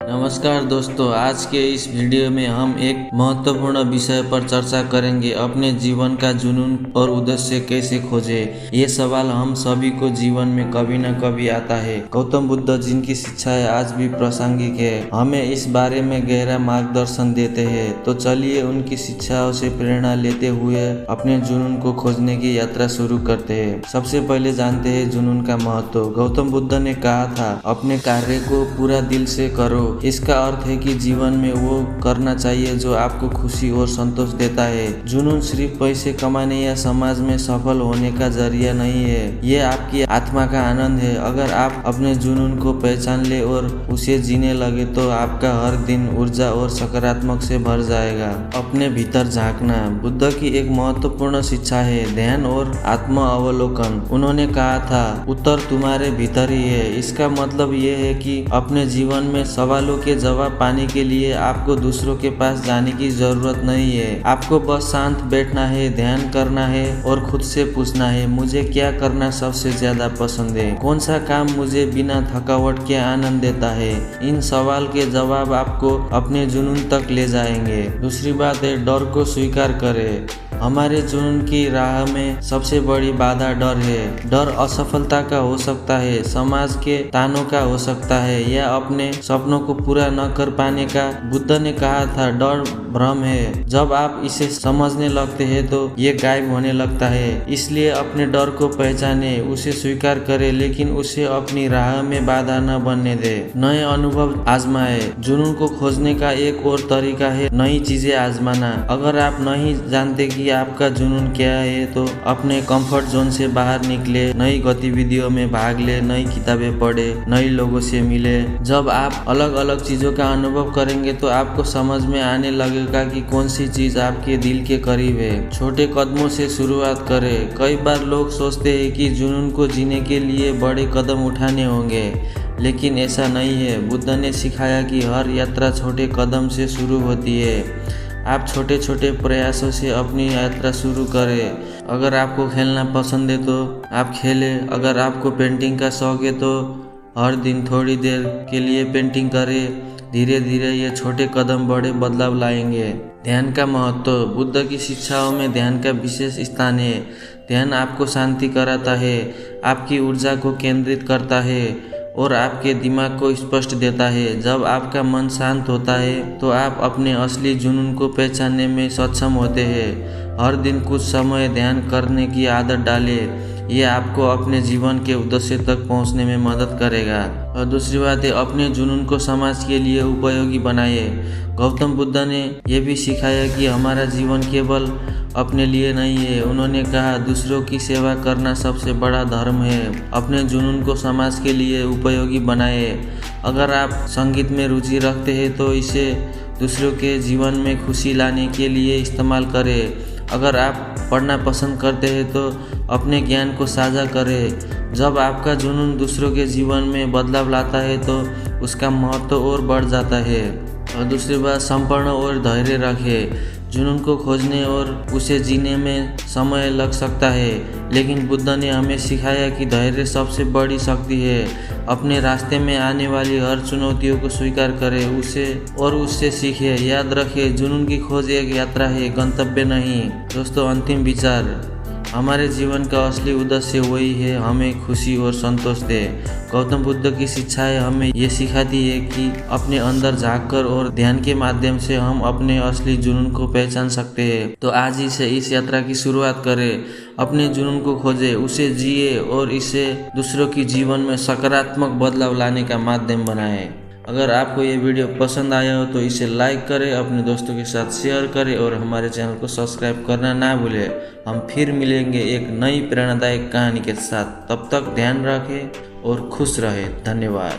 नमस्कार दोस्तों, आज के इस वीडियो में हम एक महत्वपूर्ण विषय पर चर्चा करेंगे। अपने जीवन का जुनून और उद्देश्य कैसे खोजें। ये सवाल हम सभी को जीवन में कभी न कभी आता है। गौतम बुद्ध जिनकी शिक्षाएं आज भी प्रासंगिक है, हमें इस बारे में गहरा मार्गदर्शन देते हैं। तो चलिए उनकी शिक्षाओं से प्रेरणा लेते हुए अपने जुनून को खोजने की यात्रा शुरू करते हैं। सबसे पहले जानते हैं जुनून का महत्व। गौतम बुद्ध ने कहा था, अपने कार्य को पूरा दिल से करो। इसका अर्थ है कि जीवन में वो करना चाहिए जो आपको खुशी और संतोष देता है। जुनून सिर्फ पैसे कमाने या समाज में सफल होने का जरिया नहीं है, ये आपकी आत्मा का आनंद है। अगर आप अपने जुनून को पहचान ले और उसे जीने लगे तो आपका हर दिन ऊर्जा और सकारात्मक से भर जाएगा। अपने भीतर झांकना बुद्ध की एक महत्वपूर्ण शिक्षा है, ध्यान और आत्म अवलोकन। उन्होंने कहा था, उत्तर तुम्हारे भीतर ही है। इसका मतलब ये है कि अपने जीवन में सवालों के जवाब पाने के लिए आपको दूसरों के पास जाने की जरूरत नहीं है। आपको बस शांत बैठना है, ध्यान करना है और खुद से पूछना है, मुझे क्या करना सबसे ज्यादा पसंद है, कौन सा काम मुझे बिना थकावट के आनंद देता है। इन सवाल के जवाब आपको अपने जुनून तक ले जाएंगे। दूसरी बात है, डर को स्वीकार करें। हमारे जुनून की राह में सबसे बड़ी बाधा डर है। डर असफलता का हो सकता है, समाज के तानों का हो सकता है, या अपने सपनों को पूरा न कर पाने का। बुद्ध ने कहा था, डर भ्रम है, जब आप इसे समझने लगते हैं तो ये गायब होने लगता है। इसलिए अपने डर को पहचाने, उसे स्वीकार करें, लेकिन उसे अपनी राह में बाधा न बनने दे। नए अनुभव आजमाए। जुनून को खोजने का एक और तरीका है नई चीजें आजमाना। अगर आप नहीं जानते कि आपका जुनून क्या है तो अपने कंफर्ट जोन से बाहर निकले, नई गतिविधियों में भाग ले, नई किताबें पढ़े, नए लोगों से मिले। जब आप अलग अलग चीजों का अनुभव करेंगे तो आपको समझ में आने लगेगा कि कौन सी चीज आपके दिल के करीब है। छोटे कदमों से शुरुआत करें। कई बार लोग सोचते हैं कि जुनून को जीने के लिए बड़े कदम उठाने होंगे, लेकिन ऐसा नहीं है। बुद्ध ने सिखाया कि हर यात्रा छोटे कदम से शुरू होती है। आप छोटे छोटे प्रयासों से अपनी यात्रा शुरू करें। अगर आपको खेलना पसंद है तो आप खेलें। अगर आपको पेंटिंग का शौक है तो हर दिन थोड़ी देर के लिए पेंटिंग करें। धीरे धीरे ये छोटे कदम बड़े बदलाव लाएंगे। ध्यान का महत्व। बुद्ध की शिक्षाओं में ध्यान का विशेष स्थान है। ध्यान आपको शांति कराता है, आपकी ऊर्जा को केंद्रित करता है और आपके दिमाग को स्पष्ट देता है। जब आपका मन शांत होता है तो आप अपने असली जुनून को पहचानने में सक्षम होते हैं। हर दिन कुछ समय ध्यान करने की आदत डालें, ये आपको अपने जीवन के उद्देश्य तक पहुंचने में मदद करेगा। और दूसरी बात है, अपने जुनून को समाज के लिए उपयोगी बनाइए। गौतम बुद्ध ने यह भी सिखाया कि हमारा जीवन केवल अपने लिए नहीं है। उन्होंने कहा, दूसरों की सेवा करना सबसे बड़ा धर्म है। अपने जुनून को समाज के लिए उपयोगी बनाए। अगर आप संगीत में रुचि रखते हैं तो इसे दूसरों के जीवन में खुशी लाने के लिए इस्तेमाल करें। अगर आप पढ़ना पसंद करते हैं तो अपने ज्ञान को साझा करें। जब आपका जुनून दूसरों के जीवन में बदलाव लाता है तो उसका महत्व और बढ़ जाता है। और दूसरी बात, संपूर्ण और धैर्य रखें। जुनून को खोजने और उसे जीने में समय लग सकता है, लेकिन बुद्ध ने हमें सिखाया कि धैर्य सबसे बड़ी शक्ति है। अपने रास्ते में आने वाली हर चुनौतियों को स्वीकार करें, उससे सीखें। याद रखें, जुनून की खोज एक यात्रा है, गंतव्य नहीं। दोस्तों, अंतिम विचार। हमारे जीवन का असली उद्देश्य वही है, हमें खुशी और संतोष दे। गौतम बुद्ध की शिक्षाएं हमें ये सिखाती है कि अपने अंदर झांककर और ध्यान के माध्यम से हम अपने असली जुनून को पहचान सकते हैं। तो आज ही से इस यात्रा की शुरुआत करें। अपने जुनून को खोजें, उसे जिए और इसे दूसरों की जीवन में सकारात्मक बदलाव लाने का माध्यम बनाएं। अगर आपको ये वीडियो पसंद आया हो तो इसे लाइक करें, अपने दोस्तों के साथ शेयर करें और हमारे चैनल को सब्सक्राइब करना ना भूलें। हम फिर मिलेंगे एक नई प्रेरणादायक कहानी के साथ। तब तक ध्यान रखें और खुश रहें। धन्यवाद।